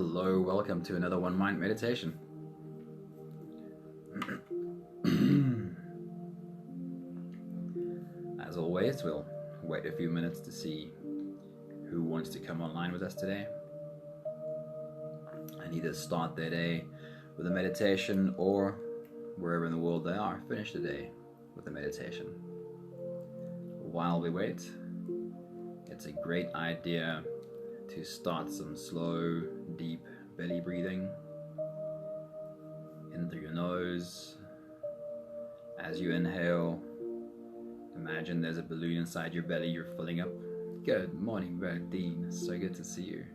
Hello, welcome to another One Mind meditation. As always, we'll wait a few minutes to see who wants to come online with us today and either start their day with a meditation or wherever in the world they are, finish the day with a meditation. While we wait, it's a great idea to start some slow, deep belly breathing in through your nose. As you inhale, imagine there's a balloon inside your belly you're filling up. Good morning, Berdine. So good to see you.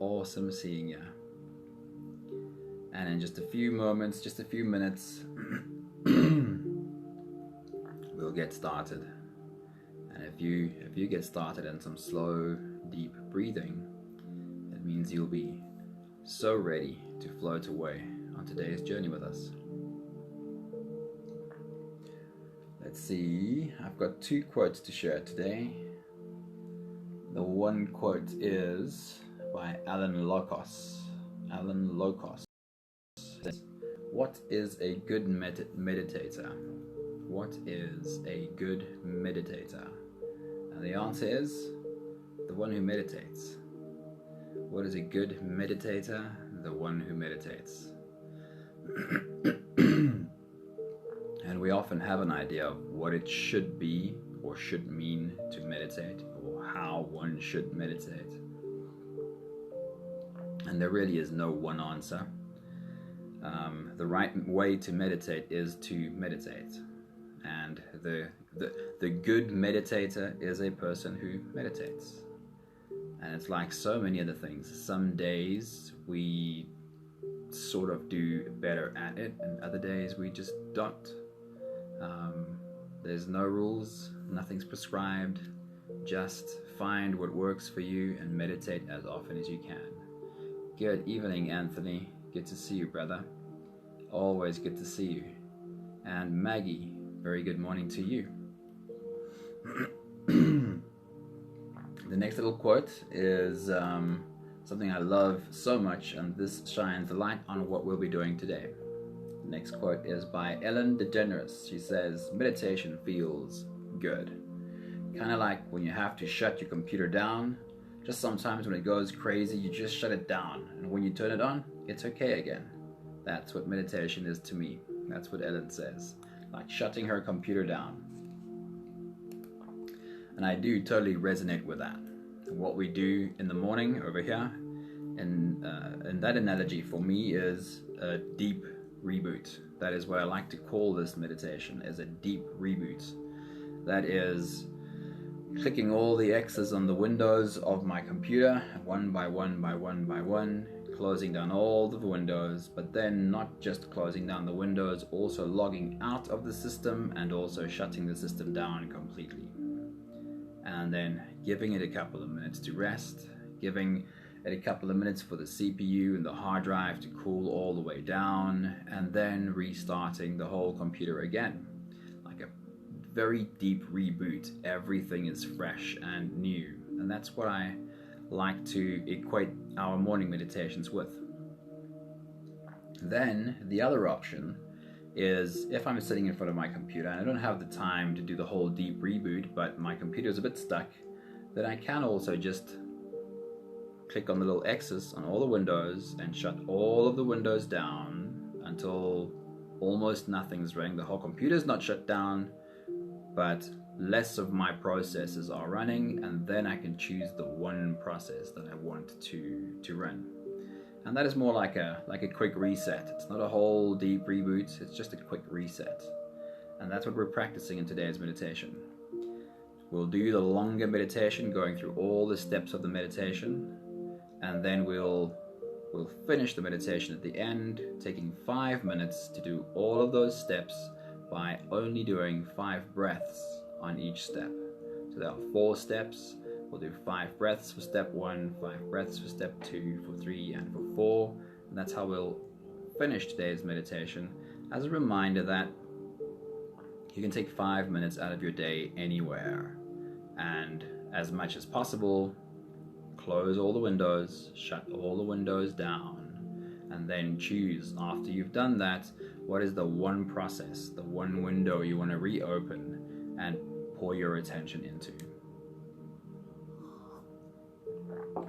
Awesome seeing you. And in just a few moments, just a few minutes, we'll get started. And if you get started in some slow, deep breathing, it means you'll be so ready to float away on today's journey with us. Let's see, I've got two quotes to share today. The one quote is by Alan Locos. Alan Locos says, "What is a good meditator? What is a good meditator?" And the answer is the one who meditates. What is a good meditator? The one who meditates. And we often have an idea of what it should be or should mean to meditate, or how one should meditate. And there really is no one answer. The right way to meditate is to meditate. And the good meditator is a person who meditates. And it's like so many other things. Some days we sort of do better at it, and other days we just don't. There's no rules, nothing's prescribed. Just find what works for you and meditate as often as you can. Good evening, Anthony. Good to see you, brother. Always good to see you. And Maggie, very good morning to you. The next little quote is something I love so much, and this shines a light on what we'll be doing today. The next quote is by Ellen DeGeneres. She says, "Meditation feels good." Kind of like when you have to shut your computer down. Just sometimes when it goes crazy, you just shut it down. And when you turn it on, it's okay again. That's what meditation is to me. That's what Ellen says. Like shutting her computer down. And I do totally resonate with that. What we do in the morning over here, and that analogy for me is a deep reboot. That is what I like to call this meditation, is a deep reboot. That is clicking all the X's on the windows of my computer, one by one by one by one, closing down all the windows, but then not just closing down the windows, also logging out of the system and also shutting the system down completely. And then giving it a couple of minutes to rest, giving it a couple of minutes for the CPU and the hard drive to cool all the way down, and then restarting the whole computer again. Like a very deep reboot. Everything is fresh and new. And that's what I like to equate our morning meditations with. Then the other option is, if I'm sitting in front of my computer and I don't have the time to do the whole deep reboot, but my computer is a bit stuck, then I can also just click on the little X's on all the windows and shut all of the windows down until almost nothing's running. The whole computer's not shut down, but less of my processes are running, and then I can choose the one process that I want to run. And that is more like a quick reset. It's not a whole deep reboot, it's just a quick reset. And that's what we're practicing in today's meditation. We'll do the longer meditation, going through all the steps of the meditation, and then we'll finish the meditation at the end, taking 5 minutes to do all of those steps by only doing 5 breaths on each step. So there are 4 steps. We'll do 5 breaths for step 1, 5 breaths for step 2, for 3, and for 4. And that's how we'll finish today's meditation, as a reminder that you can take 5 minutes out of your day anywhere, and as much as possible, close all the windows, shut all the windows down, and then choose, after you've done that, what is the one process, the one window you want to reopen and pour your attention into.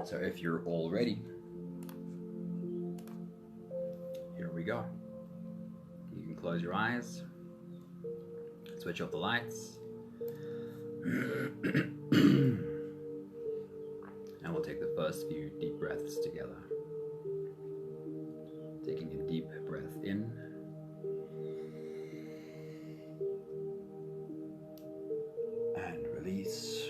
So if you're all ready, here we go. You can close your eyes, switch off the lights, and we'll take the first few deep breaths together. Taking a deep breath in, and release.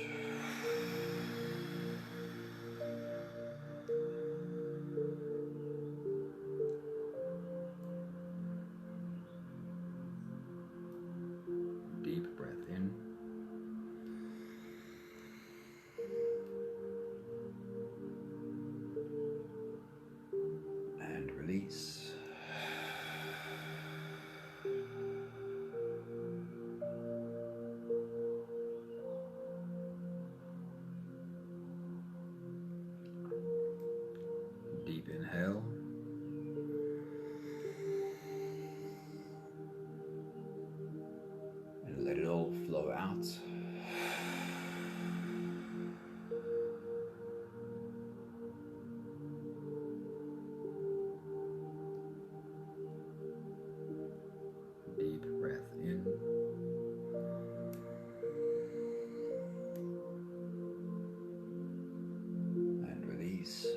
Deep breath in. And release. Deep inhale. And let it all flow out. Deep breath in. And release.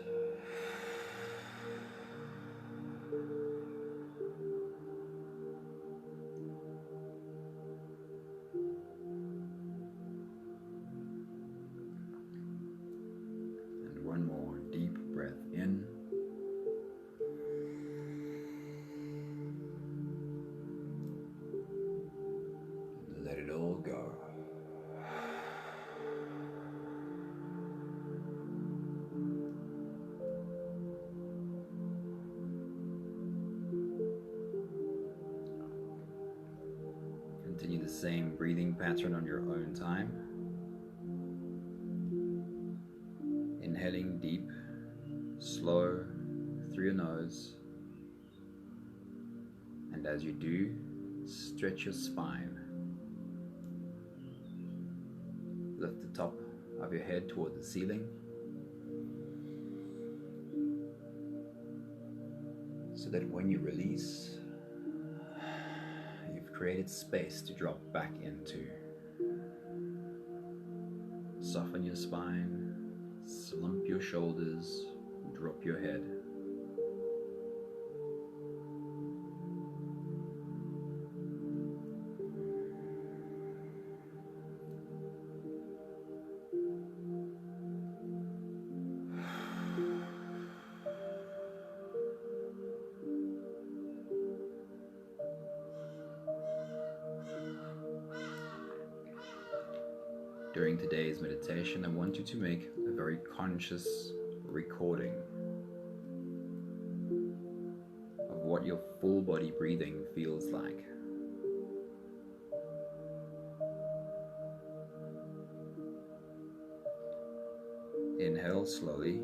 And one more deep breath in. Let it all go. Continue the same breathing pattern on your own time. Inhaling deep, slow, through your nose. And as you do, stretch your spine. Lift the top of your head toward the ceiling, so that when you release, you've created space to drop back into. Soften your spine, slump your shoulders, drop your head. During today's meditation, I want you to make a very conscious recording of what your full body breathing feels like. Inhale slowly.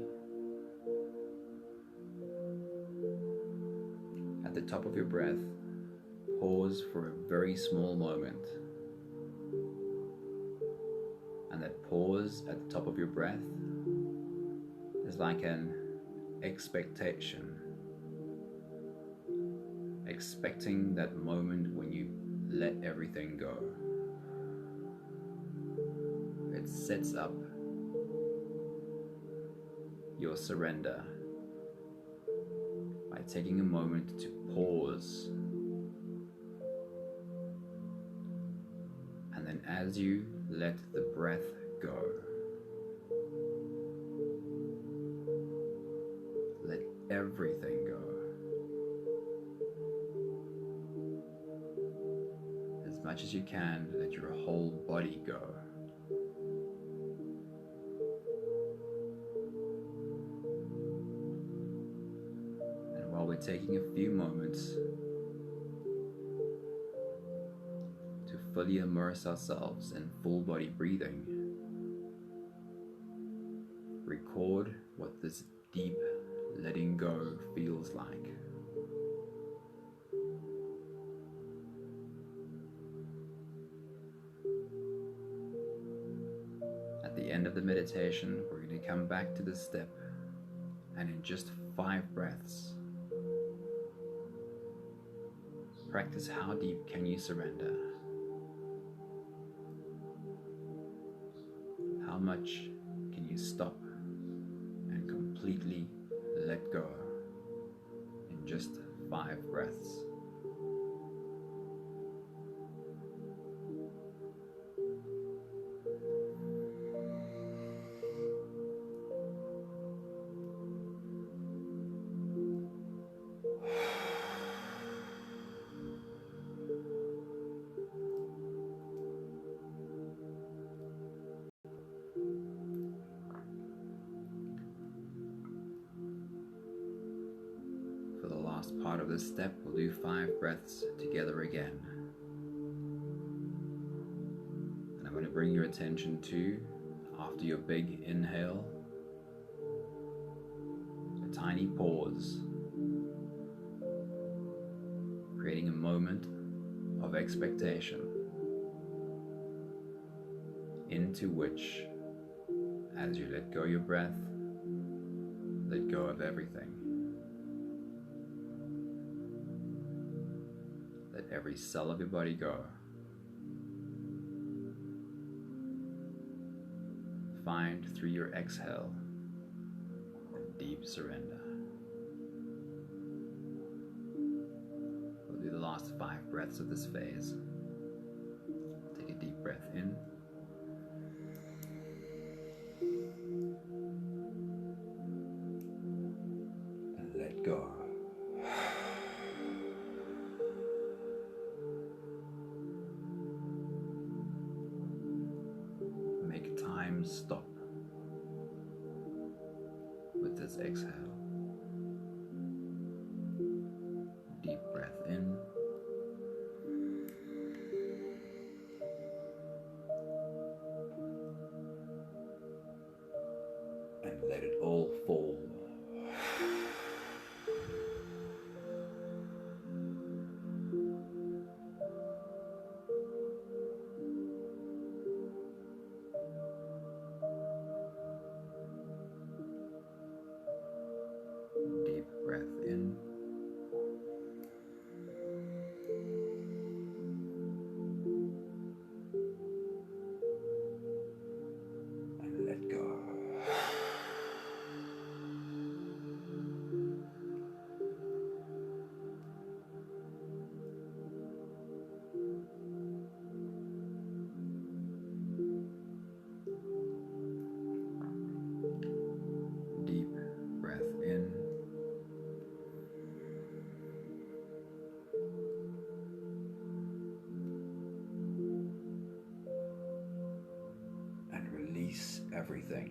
At the top of your breath, pause for a very small moment. And that pause at the top of your breath is like an expectation. Expecting that moment when you let everything go. It sets up your surrender by taking a moment to pause. And then as you let the breath go, let everything go. As much as you can, let your whole body go. And while we're taking a few moments to fully immerse ourselves in full body breathing, record record what this deep letting go feels like. At the end of the meditation, we're going to come back to this step, and in just 5 breaths, practice how deep can you surrender? How much can you stop and completely let go in just 5 breaths? For the last part of this step, we'll do 5 breaths together again. And I'm going to bring your attention to, after your big inhale, a tiny pause, creating a moment of expectation into which, as you let go your breath, let go of everything. Let every cell of your body go. Find through your exhale a deep surrender. We'll do the last 5 breaths of this phase. Take a deep breath in. And let go. Make time stop with this exhale. Deep breath in. And let it all fall. Deep breath in. And let go. Deep breath in. And release everything.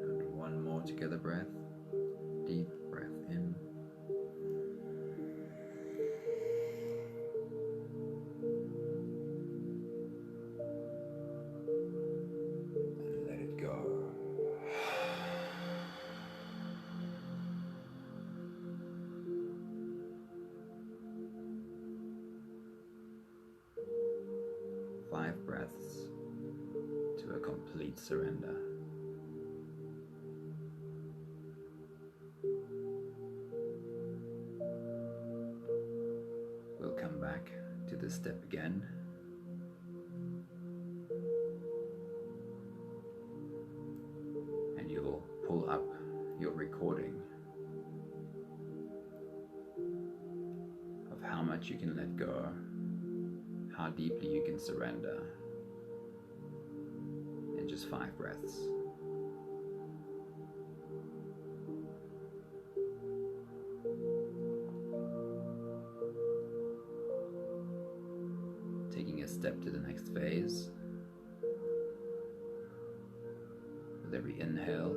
And one more together breath. Deep breath in. And let it go. Five breaths to a complete surrender. We'll come back to this step again. And you'll pull up your recording of how much you can let go, how deeply you can surrender in just 5 breaths. Taking a step to the next phase. With every inhale,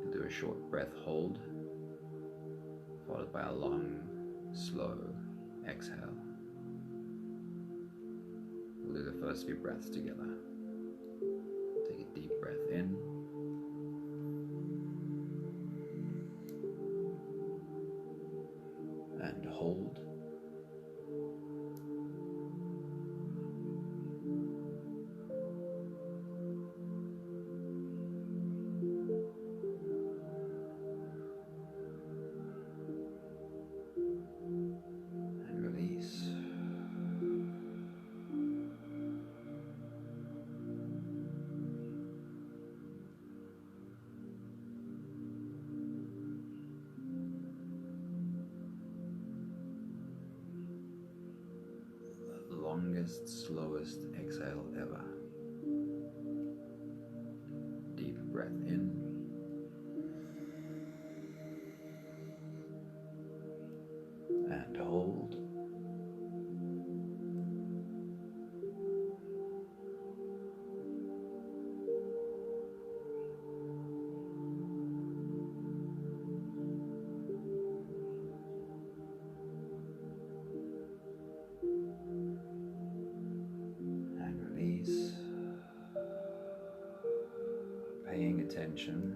you'll do a short breath hold. by a long, slow exhale. We'll do the first few breaths together. Take a deep breath in. And hold. And release. Longest, slowest exhale ever. Deep breath in. And hold. Paying attention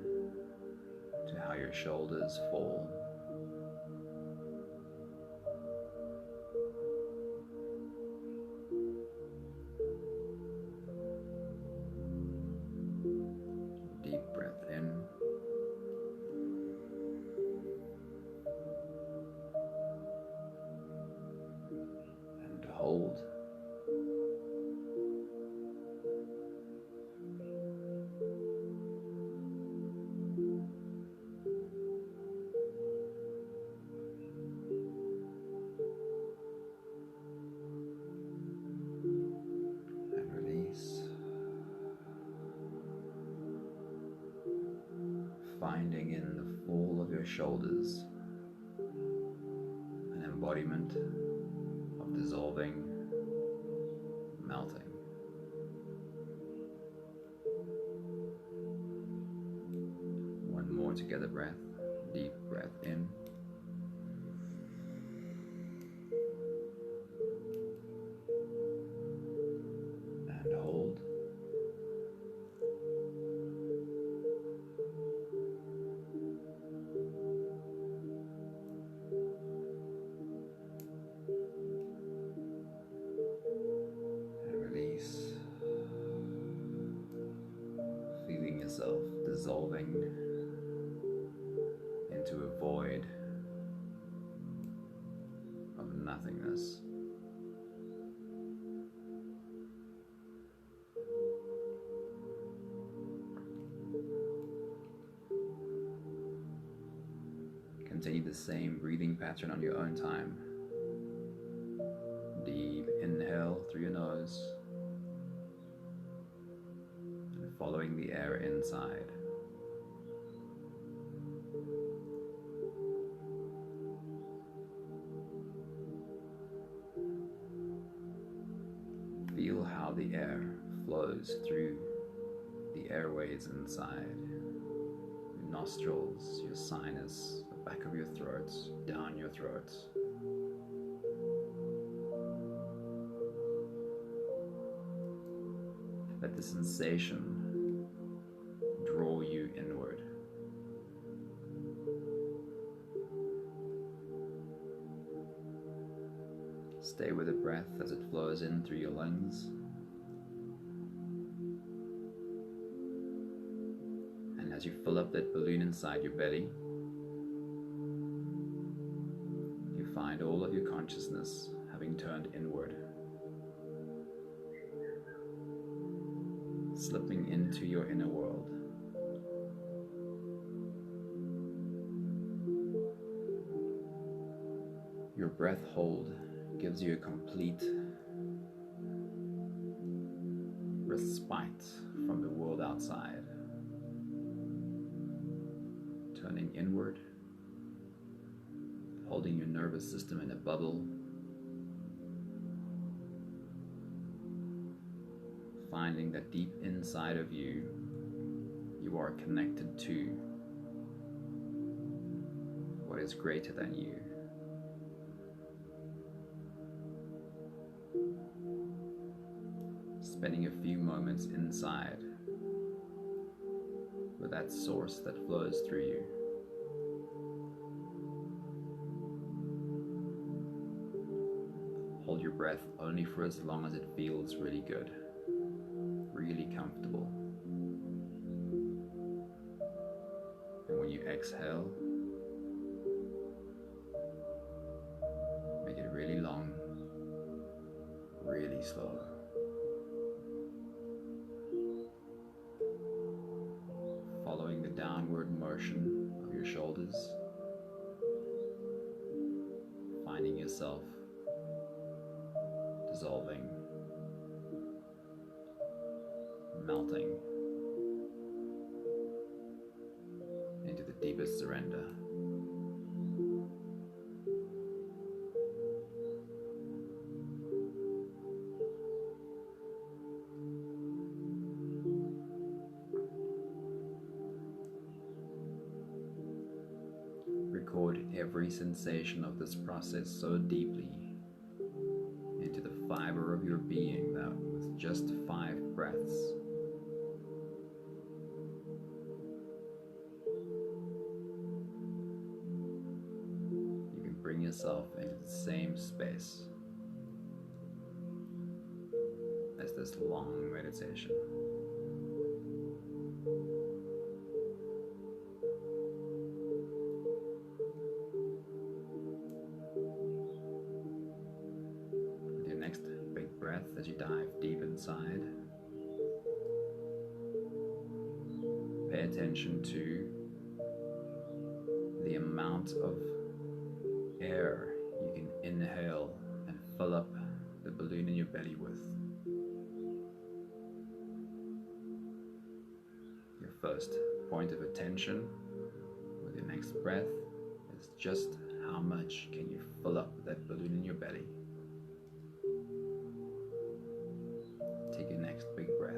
to how your shoulders fall. Deep breath in. And hold. Finding in the fall of your shoulders an embodiment of dissolving, melting. One more together breath, deep breath in. And hold. Feeling yourself dissolving into a void of nothingness. Continue the same breathing pattern on your own time. Deep inhale through your nose, and following the air inside. Feel how the air flows through the airways inside. Your nostrils, your sinus, the back of your throat, down your throat. Let the sensation draw you inward. Stay with the breath as it flows in through your lungs. And as you fill up that balloon inside your belly, you find all of your consciousness having turned inward, slipping into your inner world. Your breath hold gives you a complete respite from the world outside, turning inward, holding your nervous system in a bubble, finding that deep inside of you, you are connected to what is greater than you. spending a few moments inside with that source that flows through you. Hold your breath only for as long as it feels really good, really comfortable. And when you exhale, make it really long, really slow. Following the downward motion of your shoulders, finding yourself dissolving, melting into the deepest surrender. Record every sensation of this process so deeply into the fiber of your being that with just 5 breaths, you can bring yourself into the same space as this long meditation. Next big breath as you dive deep inside. Pay attention to the amount of air you can inhale and fill up the balloon in your belly with. Your first point of attention with your next breath is just how much can you fill up that balloon in your belly. Take your next big breath.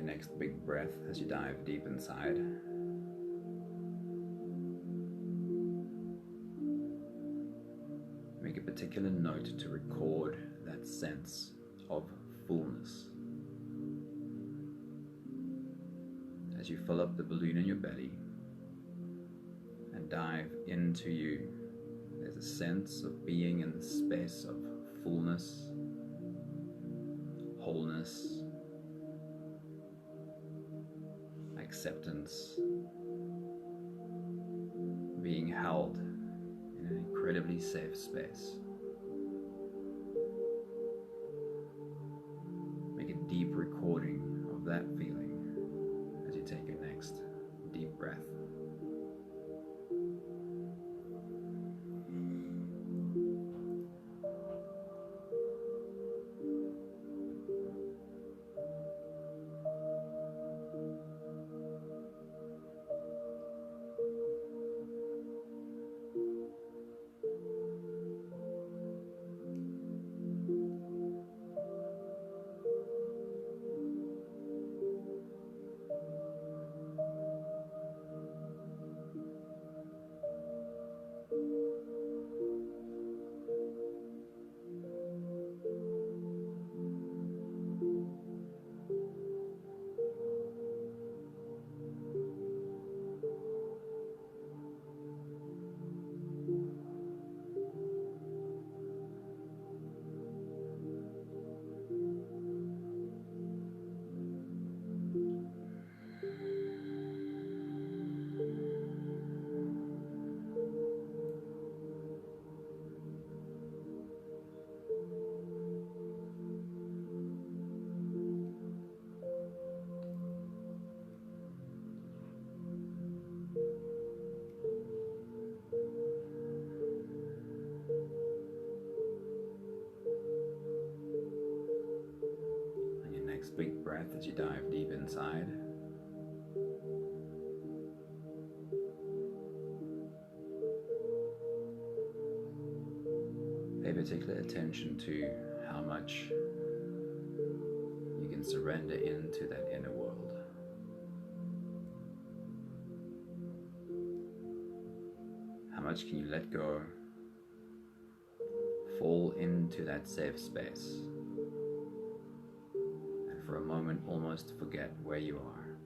Next big breath as you dive deep inside. Make a particular note to record that sense of fullness. As you fill up the balloon in your belly and dive into you, there's a sense of being in the space of fullness, wholeness, acceptance, being held in an incredibly safe space. Make a deep recording of that feeling as you take your next deep breath. next big breath as you dive deep inside. Pay particular attention to how much you can surrender into that inner world. How much can you let go, fall into that safe space, and for a moment almost forget where you are.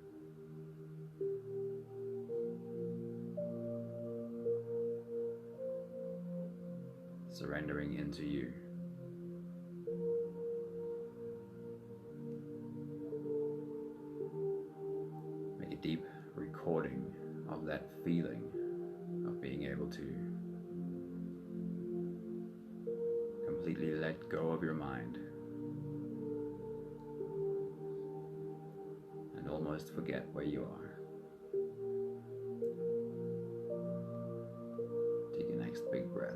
Surrendering into you. Make a deep recording of that feeling of being able to completely let go of your mind and almost forget where you are. Take your next big breath.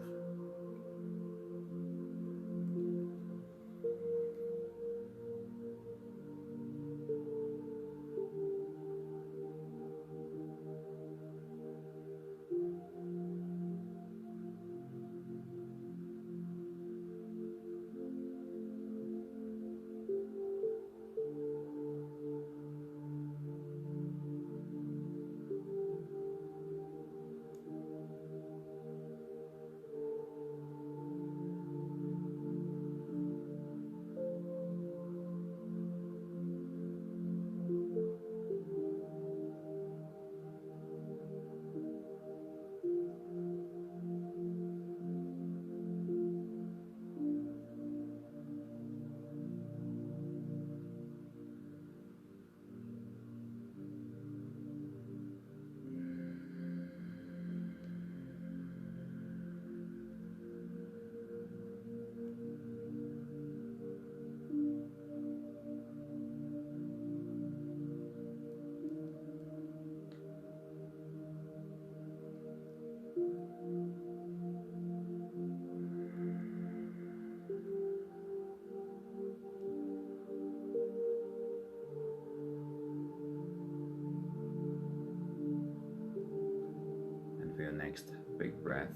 For your next big breath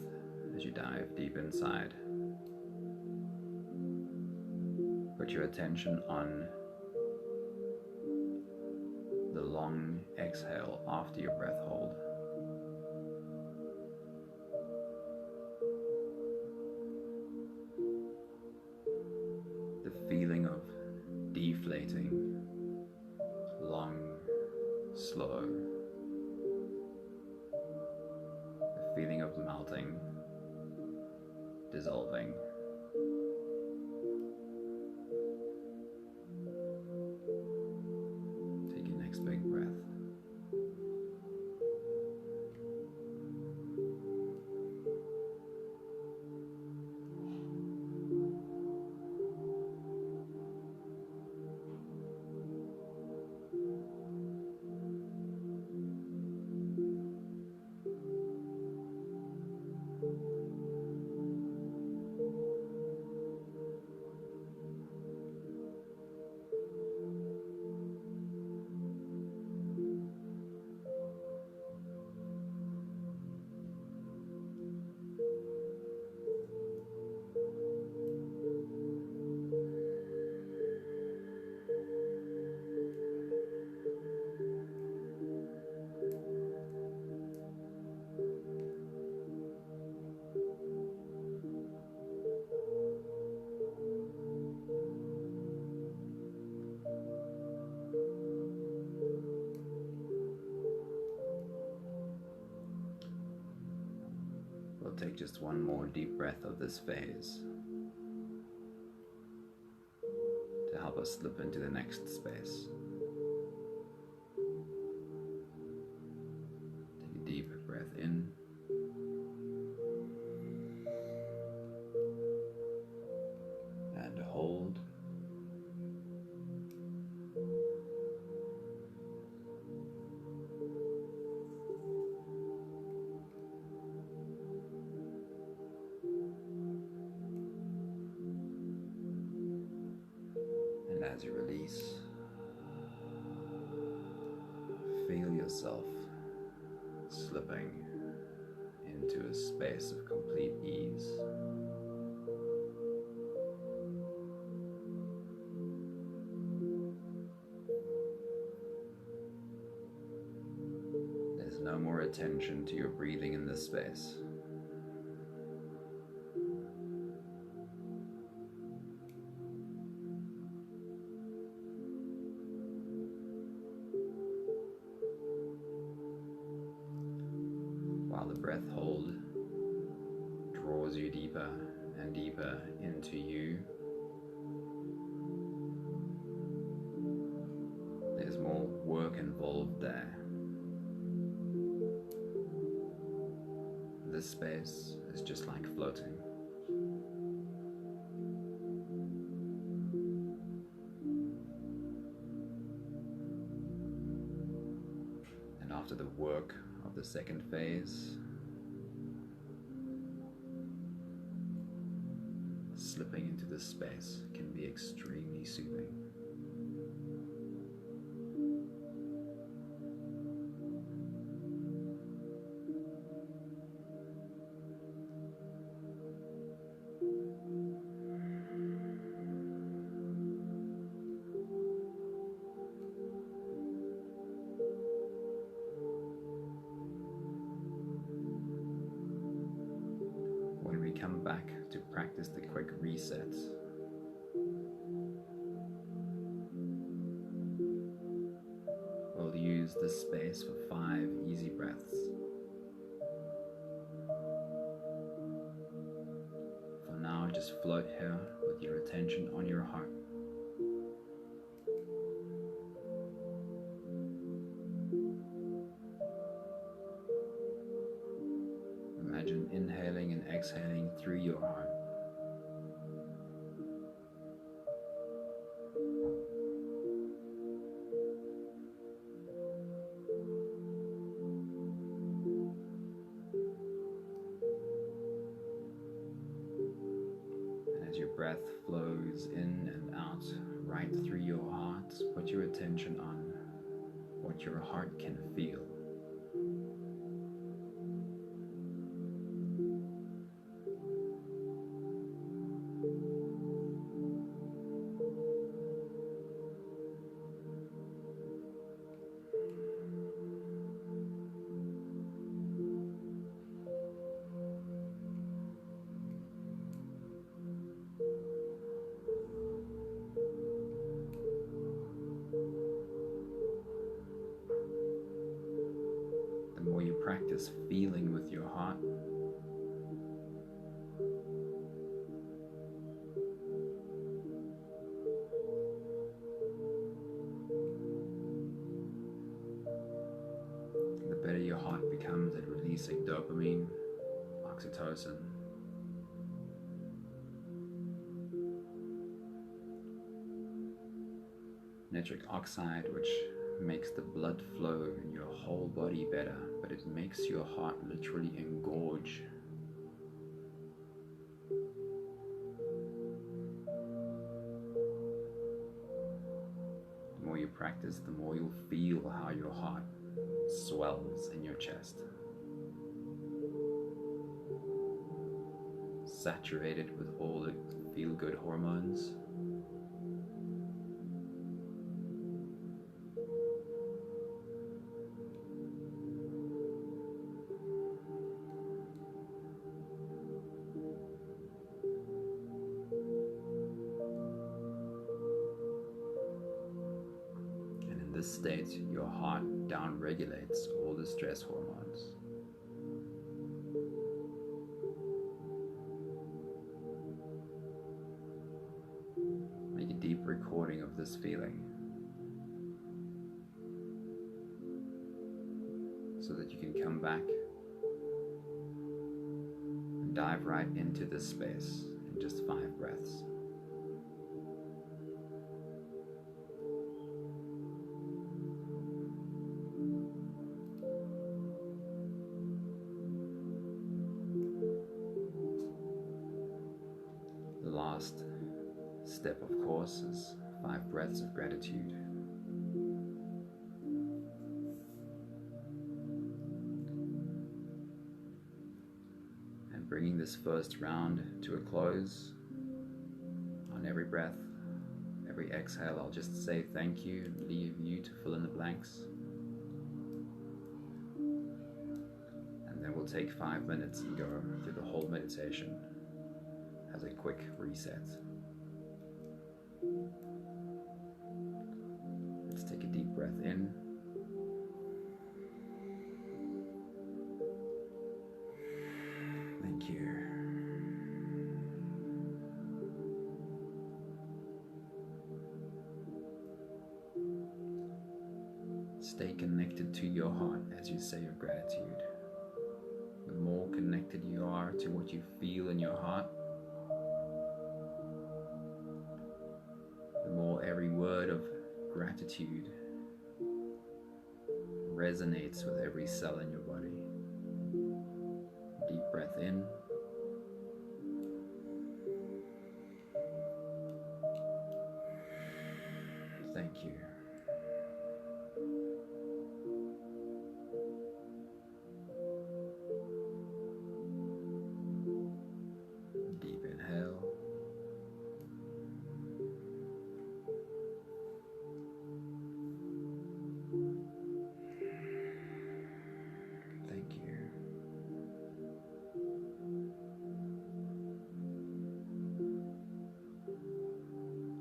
as you dive deep inside, put your attention on the long exhale after your breath hold. The feeling of deflating, long, slow. Feeling of melting, dissolving. Take your next big breath. We'll take just one more deep breath of this phase to help us slip into the next space. Take a deep breath in. And hold. And as you release, yourself slipping into a space of complete ease. There's no more attention to your breathing in this space. While the breath hold draws you deeper and deeper into you, there's more work involved there. This space is just like floating. And after the work of the second phase, slipping into this space can be extremely soothing. Come back to practice the quick reset. We'll use this space for 5 easy breaths. For now, just float here with your attention on your heart. Imagine inhaling and exhaling through your heart. And as your breath flows in and out right through your heart, put your attention on what your heart can feel. The more you practice feeling with your heart, the better your heart becomes at releasing dopamine, oxytocin, nitric oxide, which makes the blood flow in your whole body better, but it makes your heart literally engorge. The more you practice, the more you'll feel how your heart swells in your chest, saturated with all the feel-good hormones. In this state, your heart downregulates all the stress hormones. Make a deep recording of this feeling so that you can come back and dive right into this space in just 5 breaths. The last step, of course, is 5 breaths of gratitude. this first round to a close. On every breath, every exhale, I'll just say thank you and leave you to fill in the blanks. And then we'll take 5 minutes and go through the whole meditation as a quick reset. Let's take a deep breath in. Thank you. Stay connected to your heart as you say your gratitude. The more connected you are to what you feel in your heart, the more every word of gratitude resonates with every cell in your body. Deep breath in. Thank you. Deep inhale. Thank you.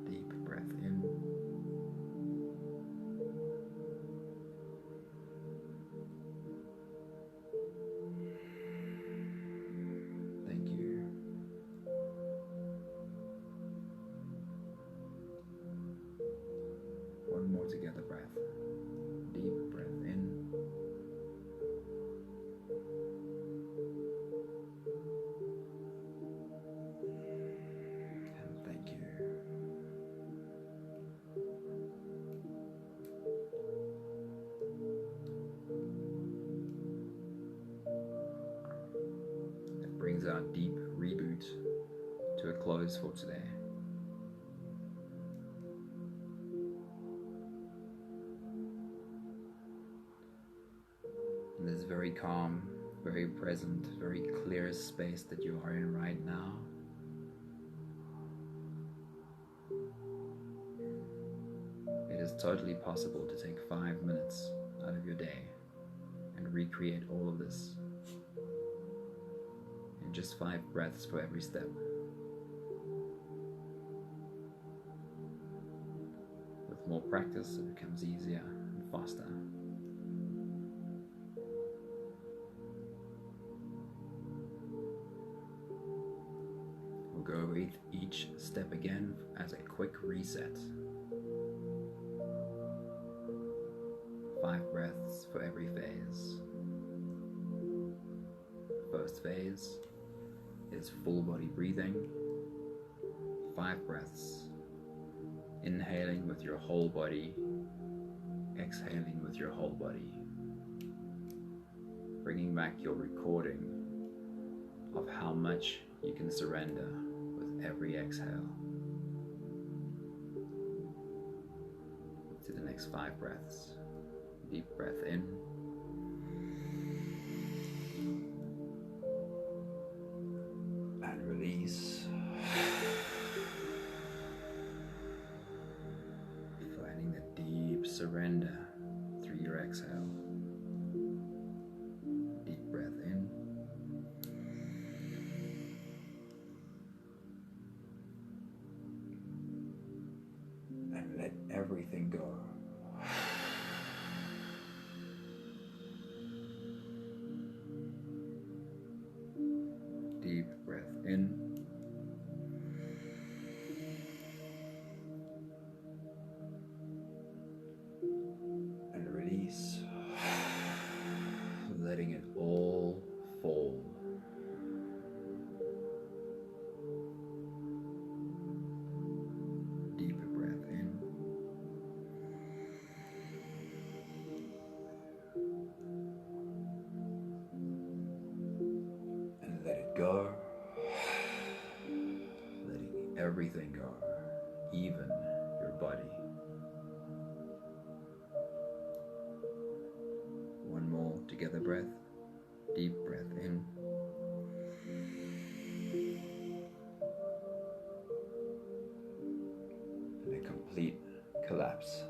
Deep breath in. Thank you. One more together breath. Deep breath in. And thank you. That brings our deep reboot to a close for today. In this very calm, very present, very clear space that you are in right now, it is totally possible to take 5 minutes out of your day and recreate all of this in just 5 breaths for every step. With more practice, it becomes easier and faster. We'll go over each step again as a quick reset. 5 breaths for every phase. First phase is full body breathing. 5 breaths. Inhaling with your whole body, exhaling with your whole body. Bringing back your recording of how much you can surrender with every exhale. To the next 5 breaths. Deep breath in. And release. Finding the deep surrender through your exhale. Deep breath in. And let everything go. Deep breath in. And release. Letting it all fall. Deeper breath in. And let it go. Letting everything go, even your body. One more together breath. Deep breath in. complete collapse.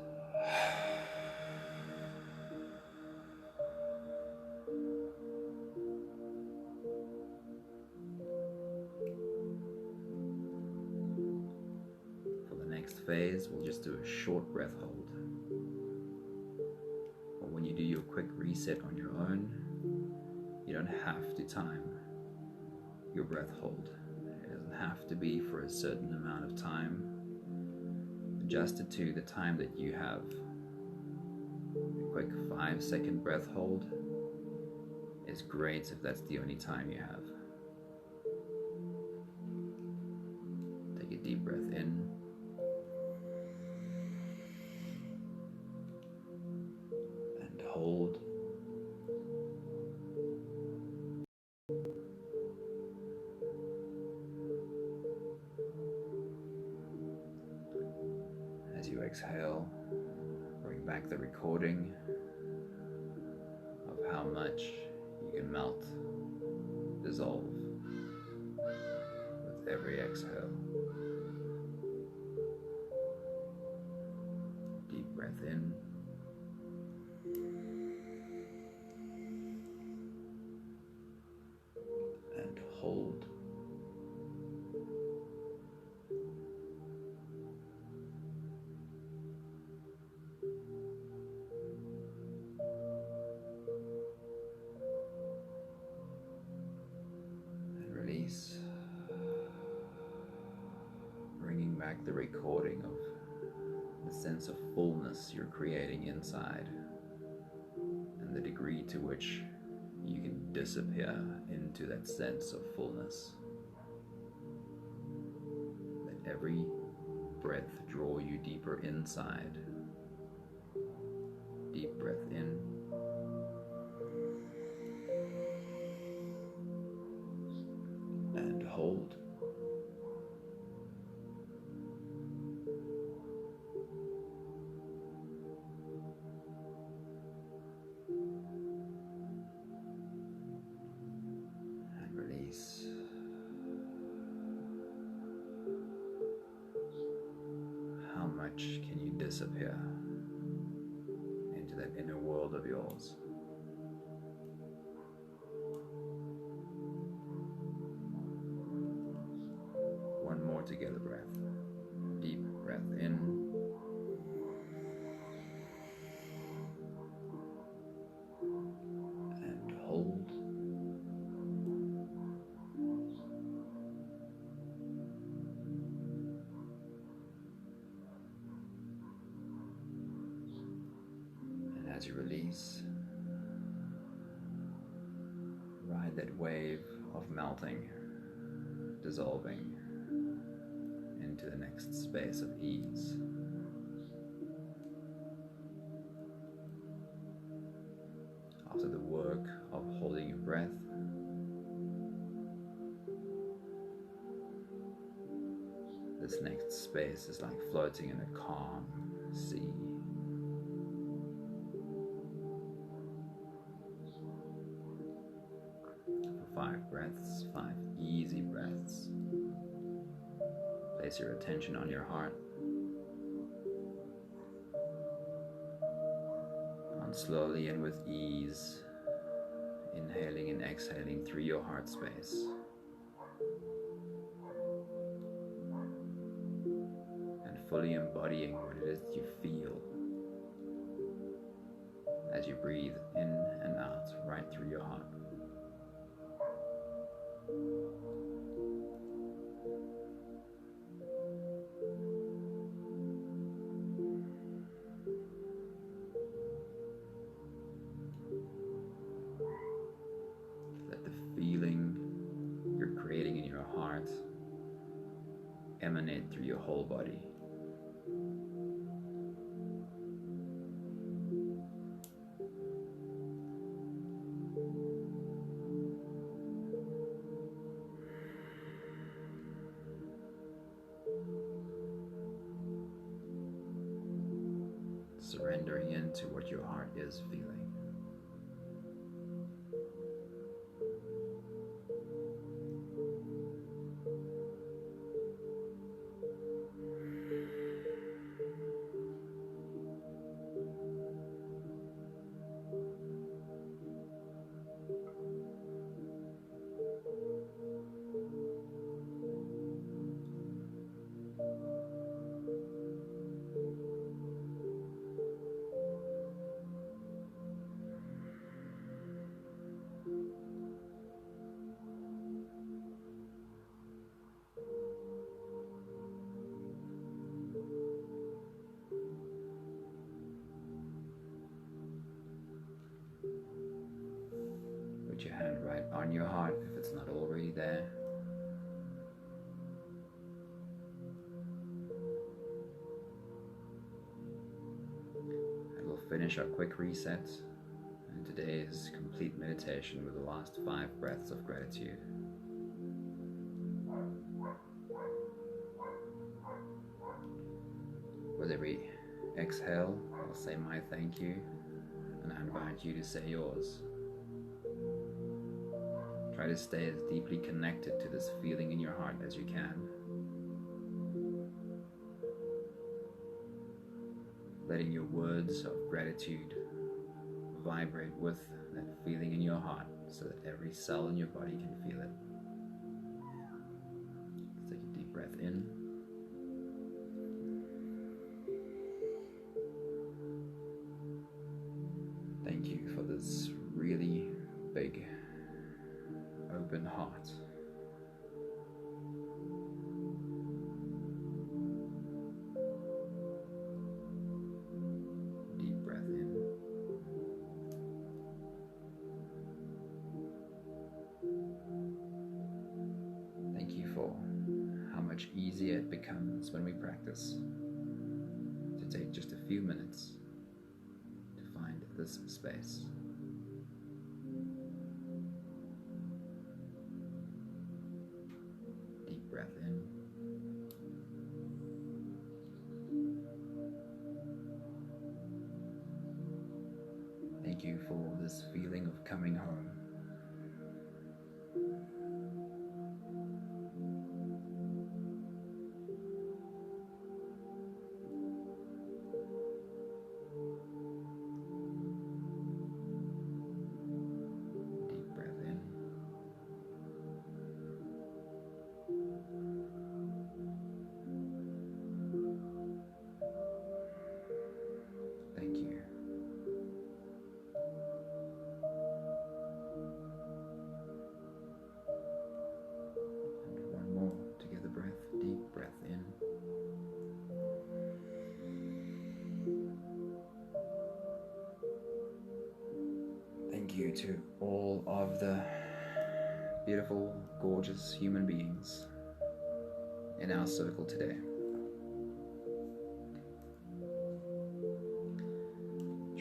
For the next phase, we'll just do a short breath hold. Or when you do your quick reset on your own, you don't have to time your breath hold. It doesn't have to be for a certain amount of time. Adjust it to the time that you have. A quick 5-second breath hold is great if that's the only time you have. Take a deep breath in. And hold. As you exhale, bring back the recording of how much you can melt, dissolve with every exhale. Deep breath in. And hold. Release, bringing back the recording of the sense of fullness you're creating inside and the degree to which you can disappear into that sense of fullness. Let every breath draw you deeper inside. Deep breath in. And hold. And release. How much can you disappear into that inner world of yours? One more together breath. Deep breath in. And hold. And as you release, ride that wave of melting, dissolving into the next space of ease. After the work of holding your breath, this next space is like floating in a calm sea. For 5 breaths, 5 easy breaths. Place your attention on your heart. On slowly and with ease, inhaling and exhaling through your heart space. And fully embodying what it is you feel as you breathe in and out right through your heart. Let the feeling you're creating in your heart emanate through your whole body. Surrendering into what your heart is feeling. Put your hand right on your heart if it's not already there. And we'll finish our quick reset. And today's complete meditation with the last 5 breaths of gratitude. With every exhale, I'll say my thank you, and I invite you to say yours. Try to stay as deeply connected to this feeling in your heart as you can. Letting your words of gratitude vibrate with that feeling in your heart so that every cell in your body can feel it. Let's take a deep breath in. Thank you for this really big, open heart. Deep breath in. Thank you for how much easier it becomes when we practice to take just a few minutes to find this space. Deep breath in. Thank you for this feeling of coming home. Deep breath in. Thank you. And one more to get the breath. Deep breath in. Thank you to all of the beautiful, gorgeous human beings in our circle today.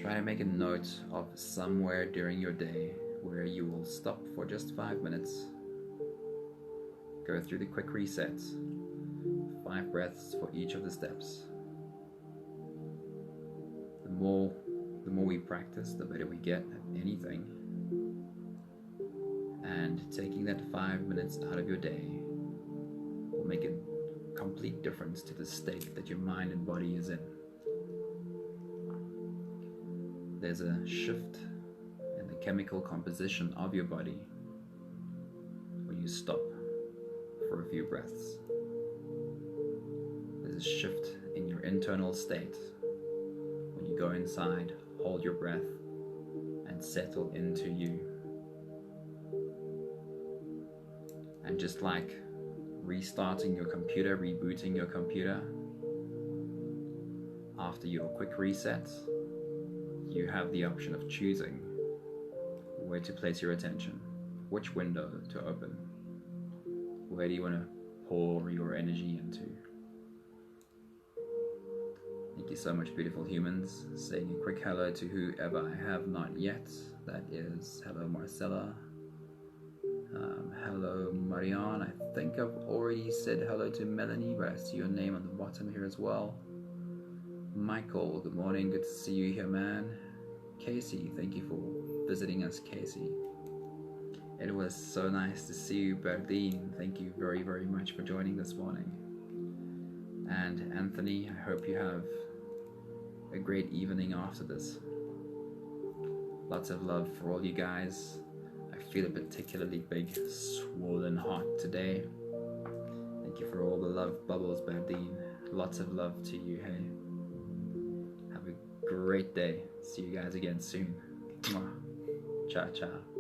Try to make a note of somewhere during your day where you will stop for just 5 minutes, go through the quick resets, 5 breaths for each of the steps. The more we practice, the better we get at anything. And taking that 5 minutes out of your day will make a complete difference to the state that your mind and body is in. There's a shift in the chemical composition of your body when you stop for a few breaths. There's a shift in your internal state when you go inside, hold your breath, and settle into you. And just like restarting your computer, rebooting your computer, after your quick resets, you have the option of choosing where to place your attention, which window to open. Where do you want to pour your energy into? Thank you so much, beautiful humans. Saying a quick hello to whoever I have not yet. That is, hello Marcella. Hello Marianne. I think I've already said hello to Melanie, but I see your name on the bottom here as well. Michael, good morning, good to see you here, man. Casey, thank you for visiting us, Casey. It was so nice to see you, Berdine. Thank you very, very much for joining this morning. And Anthony, I hope you have a great evening after this. Lots of love for all you guys. I feel a particularly big, swollen heart today. Thank you for all the love, Bubbles, Berdine. Lots of love to you, hey. Have a great day. See you guys again soon. Ciao, ciao.